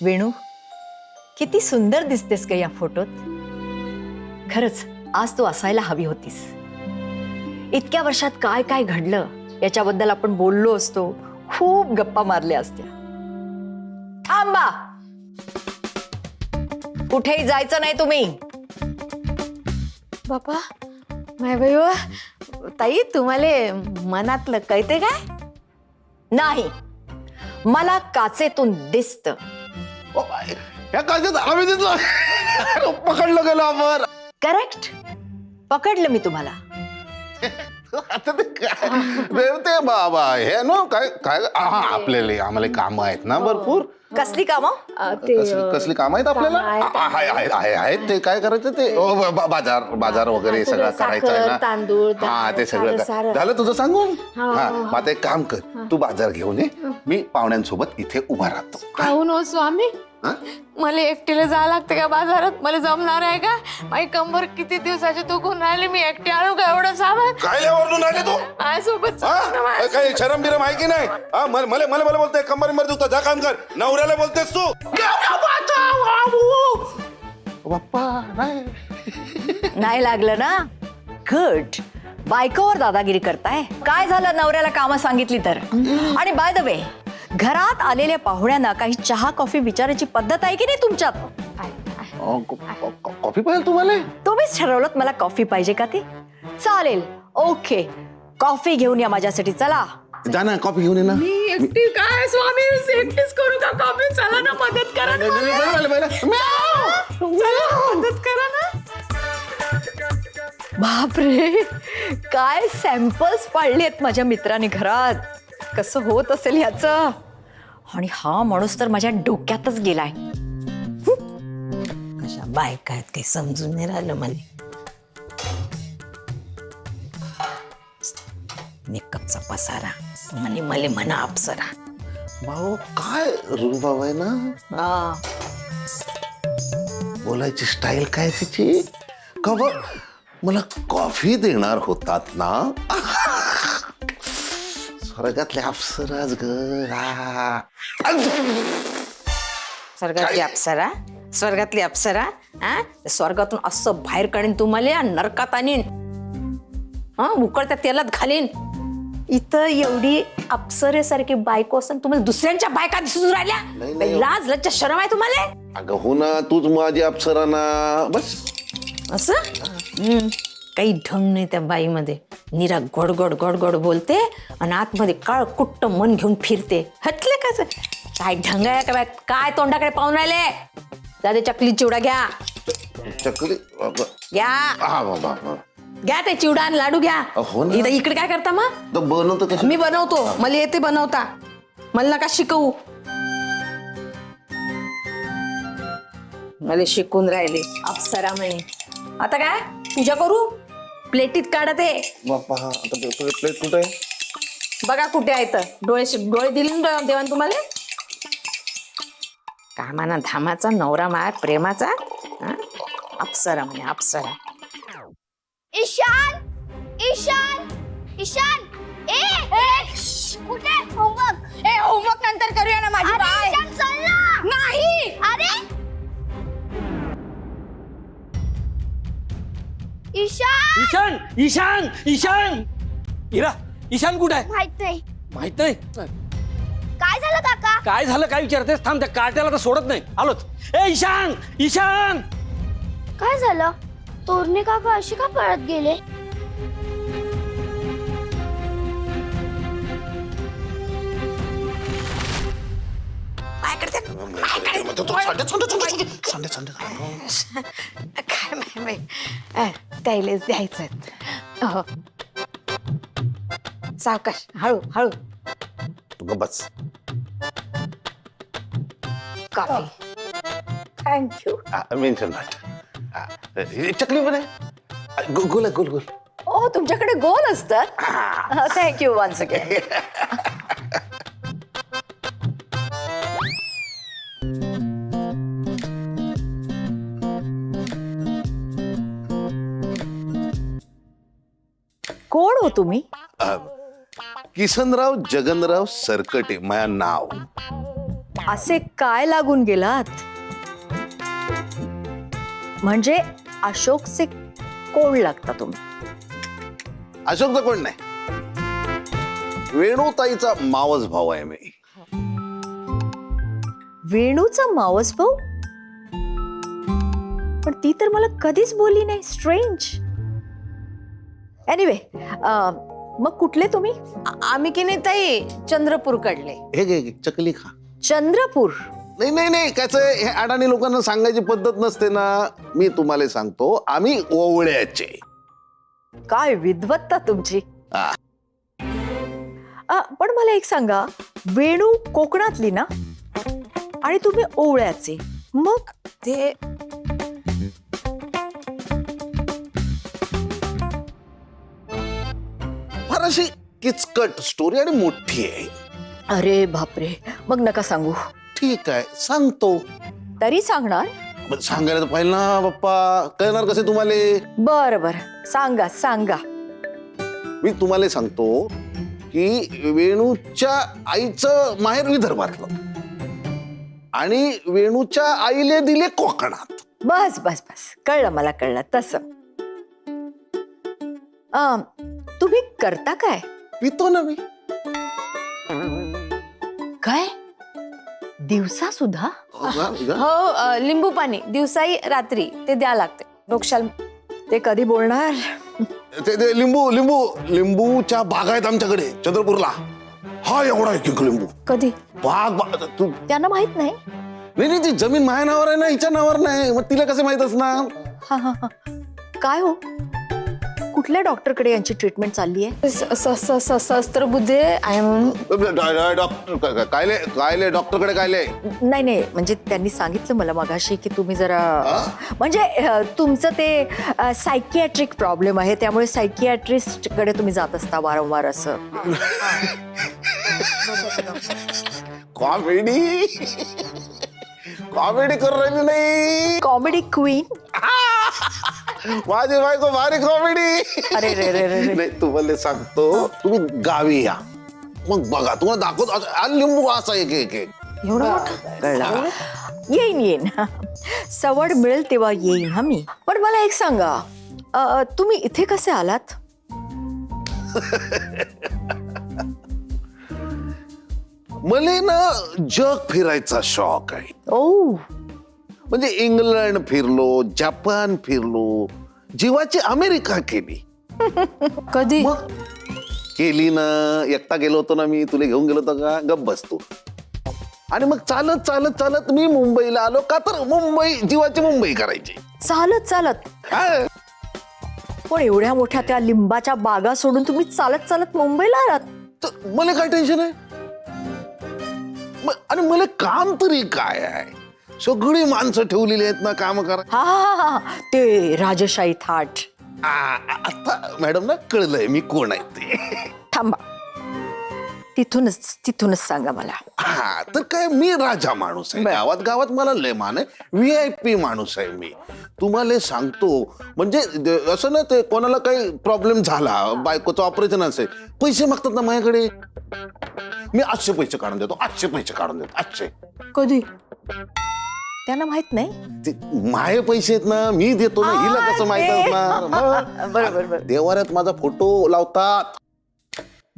वेणू, किती सुंदर दिसतेस का या फोटोत. खरंच आज तू असायला हवी होतीस. इतक्या वर्षात काय काय घडलं याच्याबद्दल आपण बोललो असतो, खूप गप्पा मारल्या असत्या. थांबा, कुठेही जायचं नाही तुम्ही. बापा माय बाई, ताई तुम्हाला मनातलं कळते काय? नाही, मला काचेतून दिसत. या कागद आम्ही दिसलो पकडलं गेलो आपण. करेक्ट, पकडलं मी तुम्हाला. आता ते काय ते बाबा हे ना काय काय आपल्याला आम्हाला काम आहेत ना भरपूर. कसली कामं? कसली काम आहेत आपल्याला? आहेत ते काय करायचं ते बाजार बाजार वगैरे सगळं करायचं आहे ना. तांदूळ हा ते सगळं झालं तुझं सांगून. हा मग आता एक काम कर, तू बाजार घेऊन ये, मी पाहुण्यांसोबत इथे उभा राहतो. काहून हो स्वामी, मला एकटीला जावं लागतं का बाजारात? मला जमणार आहे का? माझी कंबर किती दिवसाची दुखून राहिली, मी एकटी आणू का एवढं सामान? काय लेवरून राहिले तू? माझ्यासोबत काही शरम बिरम आहे की नाही? मला मला मला बोलतोय कंबर दुखतं, जा काम कर. नवऱ्याला बोलतेस तू? बाप्पा नाही लागलं ना? गुड. बायकोवर दादागिरी करताय. काय झालं नवऱ्याला कामं सांगितली तर? आणि बाय द वे, घरात आलेल्या पाहुण्यांना काही चहा कॉफी विचारायची पद्धत आहे की नाही तुमच्यात? कॉफी पाहिजे तुम्हाला? तुम्हीच ठरवलं मला कॉफी पाहिजे का? ती चालेल, ओके, कॉफी घेऊन या माझ्यासाठी. चला जा ना, कॉफी घेऊन ये ना. मी एकटी काय स्वामी, एकटीच करू का कॉफी? चला ना, मदत करा ना, मदत करा ना. बापरे, काय सॅम्पल्स पाळलेत माझ्या मित्राने घरात. कसं होत असेल ह्याचं? आणि हा माणूस तर माझ्या डोक्यातच गेलाय. कशा बायका आहेत काही समजून नाही राहिलं मला. मेकअपचा पसारा म्हणे मला म्हणा अप्सरा. भाऊ काय रुबाब आहे ना. बोलायची स्टाईल काय तिची. का बघ, मला कॉफी देणार होतात ना. स्वर्गातले अप्सराच ग. स्वर्गातली अप्सरा, स्वर्गातली अप्सरा. स्वर्गातून असं बाहेर काढीन तुम्हाला, नरकात आणीन, उकळत्या तेलात घालीन. इथं एवढी अप्सरेसारखी बायको असताना तुम्हाला दुसऱ्यांच्या बायका दिसून राहिल्या? लाज लज्जा शरम आहे तुम्हाला? अगं हो ना, तूच माझी अप्सरा ना. बस असं काही ढंग नाही त्या बाईमध्ये. निरा गोड गोड गोड गोड बोलते आणि आतमध्ये काळ कुट्ट मन घेऊन फिरते. हटले कसं काय ढंग आहे का? काय तोंडाकडे पाहून राहिले? दादा चकली चिवडा घ्या. चकली घ्या, घ्या ते चिवडा आणि लाडू घ्या. हो ना. इकडे काय करता मग? बनवतो कसं? मी बनवतो, मला येते बनवता, मला नका शिकवू. मला शिकून राहिले अप्सरा म्हणे. आता काय पूजा करू? प्लेटीत काढत आहे. बाप्पा आता प्लेट कुठे आहे? बघा कुठे आहे तर. डोळे दिले ना देवान तुम्हाला. कामाना धामाचा नवरा मार प्रेमाचा. अप्सरा म्हणे अप्सरा. ईशान, ईशान, ईशान, कुठे? होमवर्क. होमवर्क नंतर करूया ना माझी बाय. ईशान चल ना. नाही. अरे ईशान, ईशान ईशान ईशान इरा, ईशान कुठे आहे? माहित नाही. माहित नाही. काय झालं काका? काय झालं काय विचारतेस? थांब, त्या कार्ट्याला तर सोडत नाही. आलोच. ए ईशान, ईशान. काय झालं? तोरणे काका अशी का पळत गेले? काय त्यालाच द्यायचं. सावकाश, हळू हळू. तू बस. Coffee. Thank you. Mention not. Chakli पण आहे. गोल गोल गोल. ओ, तुमच्याकडे गोल असतात. Thank you once again. कोण हो तुम्ही? किसनराव जगनराव सरकटे माझं नाव. असे काय लागून गेलात? म्हणजे अशोकचे कोण लागता तुम्ही? अशोकचा कोण नाही, वेणुताईचा मावस भाऊ आहे मी. वेणूचा मावस भाऊ? पण ती तर मला कधीच बोलली नाही. स्ट्रेंज. एनिवे, मग कुठले तुम्ही? आम्ही की नाही ताई चंद्रपूर कडले. हे घे चकली खा. चंद्रपूर? नाही नाही नाही, कसं आहे, हे अडाणी लोकांना सांगायची पद्धत नसते ना. मी तुम्हाला सांगतो, आम्ही ओवळ्याचे. काय विद्वत्ता तुमची. आ. पण मला एक सांगा, वेणू कोकणातली ना आणि तुम्ही ओवळ्याचे, मग ते फार अशी किचकट स्टोरी आणि मोठी आहे. अरे बापरे, मग नका सांगू. ठीक आहे, सांगतो. तरी सांगणार? पण सांगायला तर पाहिजे ना बाप्पा, कळणार कसे तुम्हाला. बर बर, सांगा सांगा. मी तुम्हाला सांगतो की वेणूच्या आईचं माहेर विदर्भातलं आणि वेणूच्या आईले दिले कोकणात. बस बस बस, कळलं मला, कळलं तसं. तुम्ही करता काय? पितो ना मी. काय दिवसा सुद्धा? हो, लिंबू पाणी दिवसाही रात्री ते द्या लागते डोक्षाला. ते कधी बोलणार? ते लिंबू लिंबू लिंबूच्या बागा आहेत आमच्याकडे चंद्रपूरला. हा एवढा एक लिंबू. कधी? बाग तू. त्यांना माहित नाही? नाही नाही, ती जमीन माझ्या नावावर आहे ना, हिच्या नावावर नाही. मग तिला कसं माहित असणार? हा हा हा. काय हो, कुठल्या डॉक्टरकडे यांची ट्रीटमेंट चालली आहे? सहस्त्रबुद्धे आहे म्हणून. डॉक्टर कायले डॉक्टरकडे कायले? नाही नाही, म्हणजे त्यांनी सांगितलं मला मगाशी की तुम्ही जरा, म्हणजे तुमचं ते सायकियाट्रिक प्रॉब्लेम आहे, त्यामुळे सायकियाट्रिस्ट कडे तुम्ही जात असता वारंवार असं. कॉमेडी कॉमेडी करू राहिली नाही. Comedy queen. माझी बायको भारी कॉमेडी. अरे रे रे रे रे. नाही, तुम्हाला सांगतो, तुम्ही गावी या, मग बघा तुम्हाला दाखवतो. लिंबू असा एक एक एक. एवढं मोठं? कळलं. येईन येईन, सवड मिळेल तेव्हा येईन हा मी. पण मला एक सांगा, तुम्ही इथे कसे आलात? मला ना जग फिरायचा शौक आहे. ओ, म्हणजे इंग्लंड फिरलो, जपान फिरलो, जीवाची अमेरिका केली. कधी? मग केली ना, एकटा गेलो होतो ना मी, तुला घेऊन गेलो होतो का? गप बसतो. आणि मग चालत चालत चालत मी मुंबईला आलो. का तर मुंबई जीवाची मुंबई करायची. चालत चालत? हा. पण एवढ्या मोठ्या त्या लिंबाच्या बागा सोडून तुम्ही चालत चालत मुंबईला आलात? तर मला काय टेन्शन आहे? आणि मला काम तरी काय आहे? सगळी माणसं ठेवलेली आहेत ना काम करा. हा हा हा, ते राजशाही थाट. आता मॅडम ना कळलंय मी कोण आहे ते. थांबा, तिथूनच सांगा मला. हा, तर काय, मी राजा माणूस आहे. गावात गावात मला लय मान आहे. VIP माणूस आहे मी. तुम्हाला सांगतो, म्हणजे असं ना, ते कोणाला काही प्रॉब्लेम झाला, बायकोचं ऑपरेशन असेल, पैसे मागतात ना माझ्याकडे, मी 800 पैसे काढून देतो. 800 पैसे काढून देतो. 800. कधी? त्यांना माहित नाही? ते माझे पैसे आहेत ना, मी देतो ना. हिला कसं माहित असणार? मग बरोबर बरोबर. देवाऱ्यात माझा फोटो लावतात.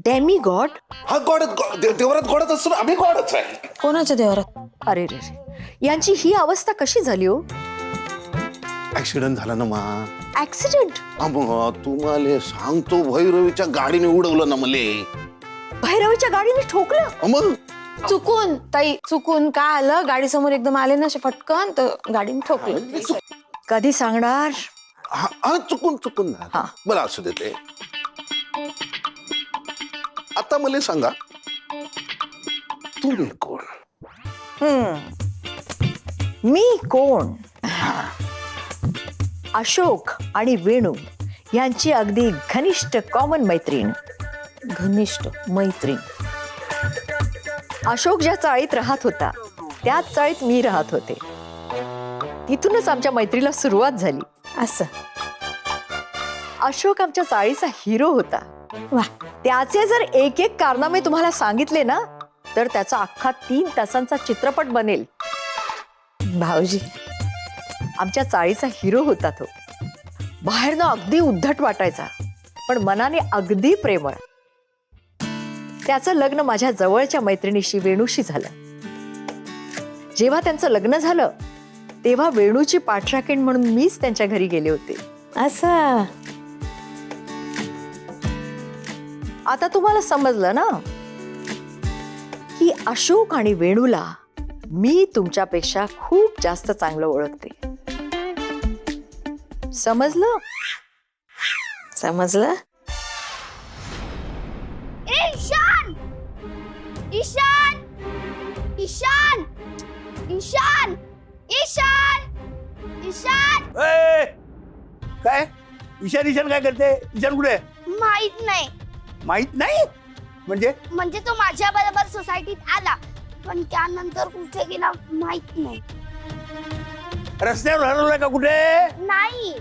Demi God? हा, देवाऱ्यात गॉडच असतो ना, आम्ही गॉडच आहे. कोणाच्या देवारात? अरे रे रे, यांची ही अवस्था कशी झाली हो? ऍक्सिडेंट झाला ना मा. ऍक्सिडेंट? तुम्हाला सांगतो, भैरवीच्या गाडीने उडवलं ना मले. भैरवीच्या गाडीने ठोकलं? मग चुकून ताई, चुकून काय आलं, गाडी समोर एकदम आले ना असे फटकन, तर गाडीने ठोकलं. कधी सांगणार? हा, चुकून हा. बरं, असू देते. आता मला सांगा, तुम्ही कोण? मी कोण? अशोक आणि वेणू यांची अगदी घनिष्ठ कॉमन मैत्रीण. घनिष्ठ मैत्रीण. अशोक ज्या चाळीत राहत होता, त्याच चाळीत मी राहत होते. तिथूनच आमच्या मैत्रीला सुरुवात झाली. असं? अशोक आमच्या चाळीचा हिरो होता. वा. त्याचे जर एक एक कारनामे तुम्हाला सांगितले ना, तर त्याचा अख्खा 3 तासांचा चित्रपट बनेल. भाऊजी आमच्या चाळीचा हिरो होता तो. बाहेरनं अगदी उद्धट वाटायचा पण मनाने अगदी प्रेमळ. त्याचं लग्न माझ्या जवळच्या मैत्रिणीशी वेणूशी झालं. जेव्हा त्यांचं लग्न झालं तेव्हा वेणूची पाठराखीण म्हणून मीच त्यांच्या घरी गेले होते. असं आता तुम्हाला समजलं ना की अशोक आणि वेणूला मी तुमच्यापेक्षा खूप जास्त चांगलं ओळखते. समजलं? समजलं. ए ईशान ईशान ईशान ईशान ईशान ईशान काय ईशान ईशान काय करते? ईशान कुठे? माहित नाही. माहित नाही म्हणजे तो माझ्या बरोबर सोसायटीत आला पण त्यानंतर कुठे गेला माहित नाही. रस्त्यावर हरवलाय का कुठे? नाही.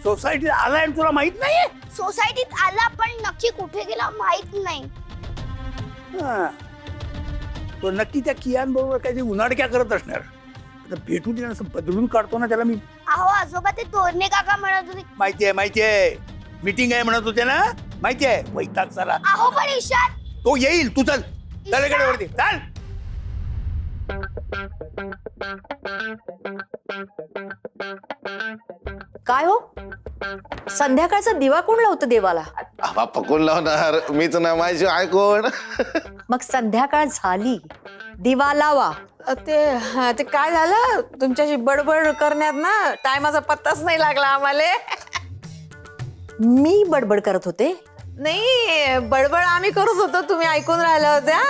सोसायटीत आलाय आणि तुला माहित नाहीये? सोसायटीत आला पण नक्की कुठे गेला माहित नाही. हा. तो नक्की त्या कियान बरोबर काहीतरी उन्हाडक्या करत असणार. आता भेटून तिला असं बदलून काढतो ना त्याला मी. अहो आजोबा ते तोरणे काका म्हणत होते. माहितीये मीटिंग आहे म्हणत होते ना. माहितीये वैताग साला. अहो पण ईशान तो येईल. तू चल त्याच्याकडे वरती चाल. काय हो संध्याकाळचा दिवा कोण लावतं देवाला? बाप्पा कोण लावणार? मीच ना. माझी ऐकून. मग संध्याकाळ झाली दिवा लावा. ते काय झालं तुमच्याशी बडबड करण्यात ना टायमाचा पत्ताच नाही लागला आम्हाला. मी बडबड करत होते. नाही बडबड आम्ही करत होतो तुम्ही ऐकून राहिल्या होत्या.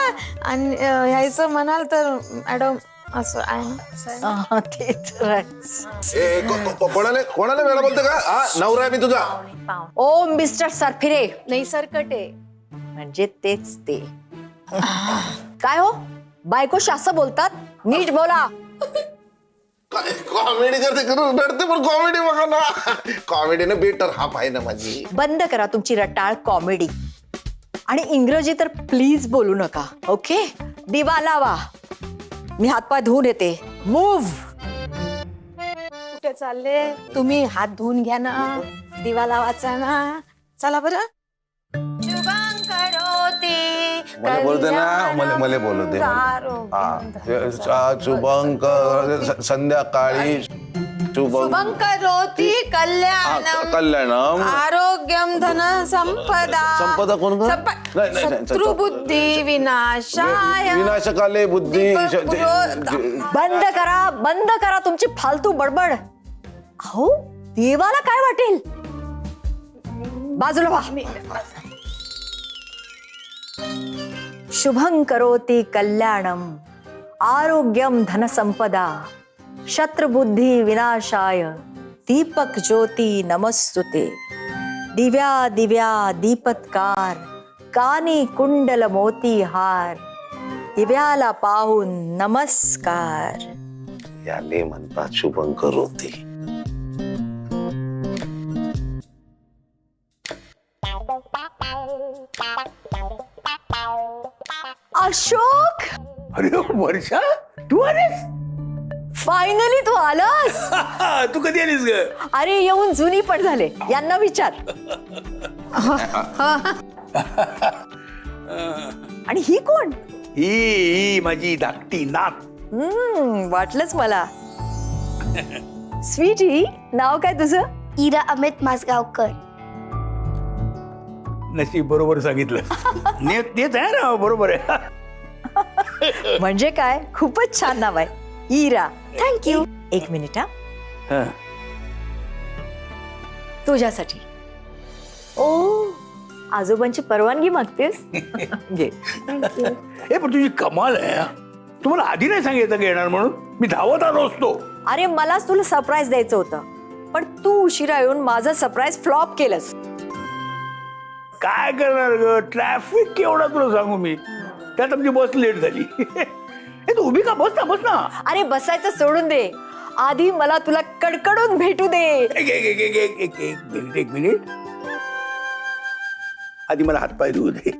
आणि ह्याचं म्हणाल तर मॅडम असं आहे ना. ते तर आहेच. कोणाला वेळा बोलते का? हा नवरा आहे मी तुझा. ओ मिस्टर सरफिरे नाही सरकटे म्हणजे तेच ते. काय हो बायकोशी असं बोलतात? नीट बोला. कॉमेडी करते रडते पण कॉमेडी बघा ना. कॉमेडीने बेटर हाफ आहे ना माझी. बंद करा तुमची रटाळ कॉमेडी आणि इंग्रजी तर प्लीज बोलू नका. ओके दिवा लावा. मी हातपाय धुवून येते. मूव्ह. कुठे चालले तुम्ही? हात धुवून घ्या ना. दिवा लावायचा ना. चला बरं. मला बोलते ना. मला बोलू दे. शुभंकर संध्याकाळी शुभंकरोति कल्याणम आरोग्यम धन संपदा. संपदा कोण ग? शत्रु बुद्धी विनाशाय विनाशकाले बुद्धी. बंद करा तुमची फालतू बडबड. अहो देवाला काय वाटेल? बाजूला व्हा. शुभं करोति कल्याणम आरोग्यम धनसंपदा शत्रुबुद्धी विनाशाय दीपक ज्योती नमस्तुते. दिव्या दिव्या दीपत्कार कानी कुंडल मोती हार दिव्याला पाहून नमस्कार. याने म्हणतात शुभंकर होते. अशोक अरे वर्षा तू आलीस? फायनली तू आलास. तू कधी आलीस ग? अरे येऊन जुनी पण झाले. यांना विचार. आणि ही कोण? ही माझी धाकटी नात. वाटलंच मला. स्वीटी नाव काय तुझं? इरा अमित मासगावकर. नशीब बरोबर सांगितलं. तेच आहे ना बरोबर आहे. म्हणजे काय खूपच छान नाव आहे. इरा. थँक्यू. एक मिनिट हा. हा. तुझ्यासाठी. ओ आजोबांची परवानगी मागतेस? घे. हे पण तुझी कमाल आहे. तुम्हाला आधी नाही सांगितलं की येणार म्हणून. मी धावत आलो असतो. अरे मलाच तुला सरप्राईज द्यायचं होतं पण तू उशिरा येऊन माझं सरप्राईज फ्लॉप केलंस. काय करणार ग? ट्रॅफिक केवढा तुला सांगू मी. त्यात आमची बस लेट झाली. हे तू उभी का? बस ना. अरे बसायचं सोडून दे. आधी मला तुला कडकडून भेटू दे. एक मिनिट. आधी मला हातपाय धुवू दे.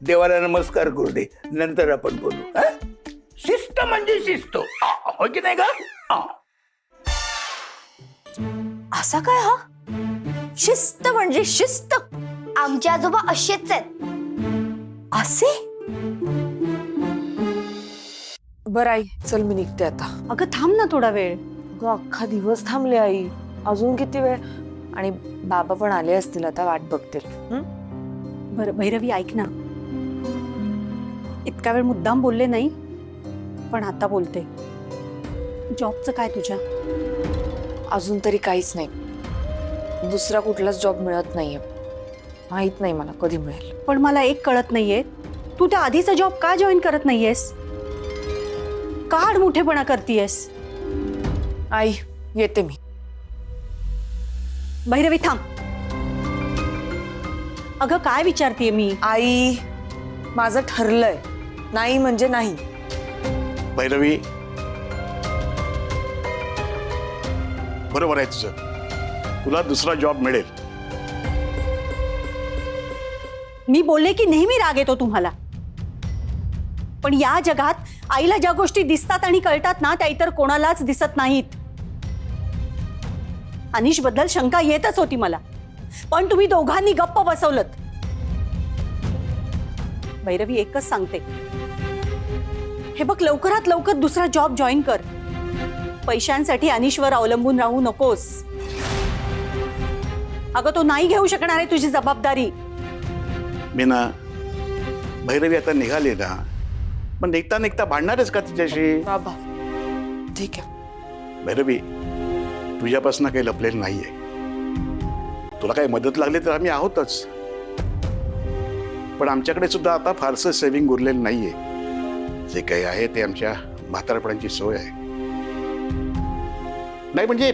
देवाला नमस्कार करू दे, नंतर आपण बोलू. हा? शिस्त म्हणजे शिस्त, हो की नाही का? असा काय हा? शिस्त म्हणजे शिस्त आमचे आजोबा असेच आहेत. असे? बरं आई, चल मी निघते आता. अगं थांब ना थोडा वेळ. अगं अख्खा दिवस थांबले आई, अजून किती वेळ? आणि बाबा पण आले असतील, आता वाट बघतील. बरं भैरवी ऐक ना, इतका वेळ मुद्दाम बोलले नाही, पण आता बोलते. जॉबचं काय तुझ्या? अजून तरी काहीच नाही. दुसरा कुठलाच जॉब मिळत नाहीये. माहित नाही मला कधी मिळेल. पण मला एक कळत नाहीये, तू त्या आधीचा जॉब का जॉईन करत नाहीयेस? का आडमुठेपणा करतीयेस? आई येते मी. भैरवी थांब. अगं काय विचारतीये मी? आई माझं ठरलंय, नाही म्हणजे नाही. भैरवी, बरोबर आहे तुझं. तुला दुसरा जॉब मिळेल. मी बोलले की नेहमी राग येतो तुम्हाला, पण या जगात आईला ज्या गोष्टी दिसतात आणि कळतात ना, त्या इतर कोणालाच दिसत नाहीत. अनिश बद्दल शंका येतच होती मला, पण तुम्ही दोघांनी गप्प बसवलत. भैरवी एकच सांगते, हे बघ लवकरात लवकर दुसरा जॉब जॉईन कर. पैशांसाठी अनिशवर अवलंबून राहू नकोस. अगं तो नाही घेऊ शकणार आहे तुझी जबाबदारी. मी ना, भैरवी आता निघाली ना, पण निघता निघता भांडणारच का तिच्याशी? बाबा ठीक आहे. भैरवी, तुझ्यापासून काही लपलेलं नाहीये. तुला काही मदत लागली तर आम्ही आहोतच, पण आमच्याकडे सुद्धा आता फारसं सेव्हिंग उरलेलं नाहीये. जे काही आहे ते आमच्या म्हातारपणाची सोय आहे. नाही म्हणजे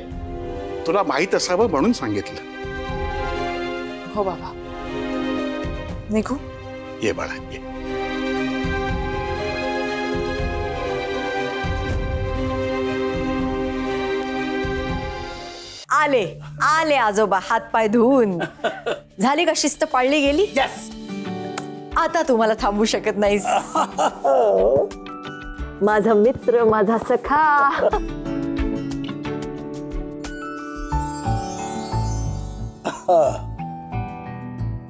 तुला माहित असावं म्हणून सांगितलं. हो बाबा, निघू? ये बाळा ये. आले आले आजोबा हातपाय धुवून. झाली का शिस्त पाळली गेली? Yes. आता तुम्हाला थांबू शकत नाहीस. माझा मित्र, माझा सखा.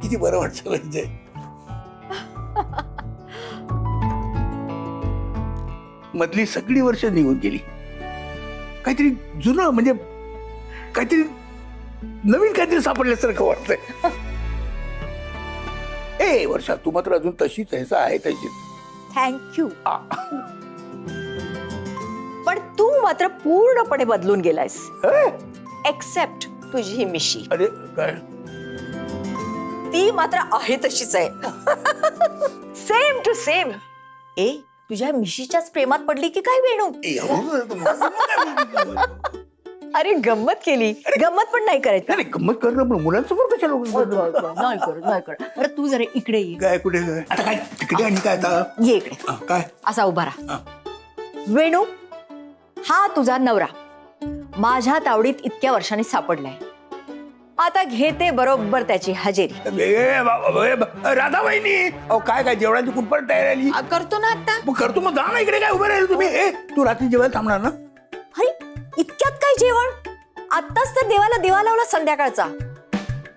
किती बरं वाटतं म्हणजे. मधली सगळी वर्ष निघून गेली, काहीतरी जुनं म्हणजे काहीतरी नवीन काहीतरी सापडल्यासारखं वाटतंय. ए वर्षा, तू मात्र अजून तशीच आहे तशीच. थँक्यू. पण तू मात्र पूर्णपणे बदलून गेलायस. एक्सेप्ट तुझी ही मिशी, अरे काय ती मात्र आहे तशीच आहे. Same to same. ए तुझ्या मिशीच्याच प्रेमात पडली की काय वेणू? अरे गंमत केली. गंमत पण नाही करायची. अरे गंमत करणं पण मुलांसमोर कशा लोक नाही करत नाही करत. बरं तू जरा इकडे ये. काय कुठे काय आता काय तिकडे आणि काय आता ये इकडे. काय असा उभा राहा. वेणू, हा तुझा नवरा माझ्या तावडीत इतक्या वर्षांनी सापडलाय. आता घेते बरोबर त्याची हजेरी. राधा वहिनी, अहो काय काय जेवणाची कुठपर्यंत तयारी आली? करतो ना आता. मग करतो, मग जा ना इकडे. काय उभे राहिले तुम्ही? तू रात्री जेवायला थांबणार ना? अरे इतक्यात काय जेवण? आत्ताच तर देवाला दिवा लावला संध्याकाळचा.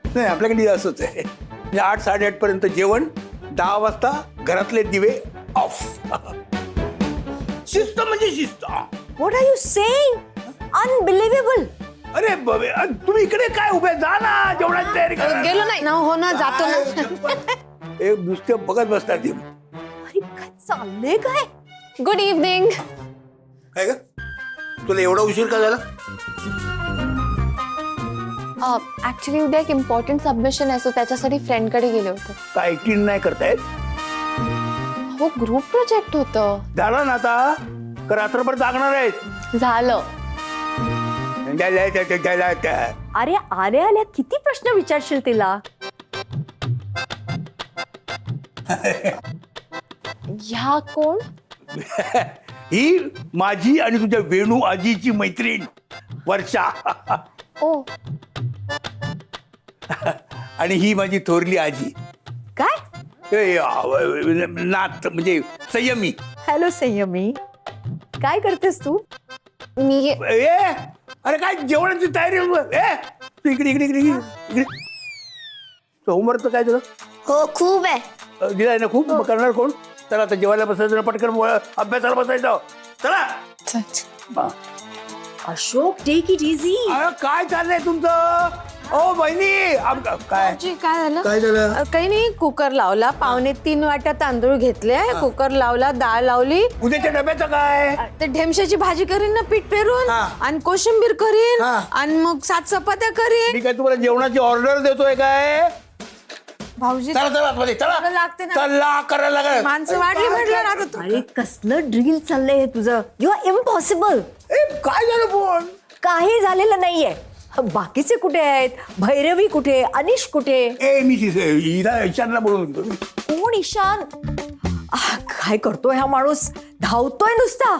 नाही आपल्याकडे असंच आहे. म्हणजे 8-8:30 पर्यंत जेवण, 10 वाजता घरातले दिवे ऑफ. शिस्त म्हणजे शिस्त. What are you saying? Unbelievable. अरे तुम्ही इकडे काय उभे? जा ना जेवणाची तयारी करा. गेलो नाही ना, हो ना, जातो ना. एक नुसतं बघत बसतात ते. अरे काय चाललंय काय? Good evening. काय ग, तुला एवढा उशीर का झाला? ऍक्च्युली उद्या एक इम्पॉर्टंट सबमिशन आहे, सो त्याच्यासाठी फ्रेंडकडे गेले होते. काय ऍक्टिंग नाही करतायत? हो ग्रुप प्रोजेक्ट होतं. झाला ना आता? का रात्रभर जागणार आहेस? झालं. अरे आल्या आल्या किती प्रश्न विचारशील तिला? ह्या कोण? ही माझी आणि तुझ्या वेणू आजीची मैत्रीण वर्षा. ओ आणि ही माझी थोरली आजी. काय? नात म्हणजे संयमी. हॅलो संयमी, काय करतेस तू? मी अरे काय जेवणाची तयारी तू इकडे इकडे इकडे इकडे. होमवर्क काय तुला हो खूप आहे. दिलाय ना खूप? मग करणार कोण? चला आता जेवायला बसायचं, पटकन अभ्यासाला बसायचं. चला. हा. Ashok, take it easy. अरे काय चाललंय तुमचं? ओ बहिणी काय काय झालं काय झालं? काही नाही, कुकर लावला, 2.25 वाट्या तांदूळ घेतले, कुकर लावला, डाळ लावली, उद्याच्या डब्याचं काय? ते ढेमशाची भाजी करीन ना पीठ पेरून, हा. आणि कोशिंबीर करीन, हा. आणि मग 7 चपात्या करीन. मी काय तुम्हाला जेवणाची ऑर्डर देतोय काय? भाऊजी चला चला आतमध्ये, चला लागते ना. चला करायला लागेल. माणसं वाढली म्हटलं ना आता तू. अरे कसलं ड्रिल चाललंय हे तुझं? You are impossible. काय झालं पण? काही झालेलं नाहीये. बाकीचे कुठे आहेत? भैरवी कुठे? अनिश कुठे? मी ईशानला बोलून कोण ईशान? काय करतोय हा माणूस? धावतोय नुसता.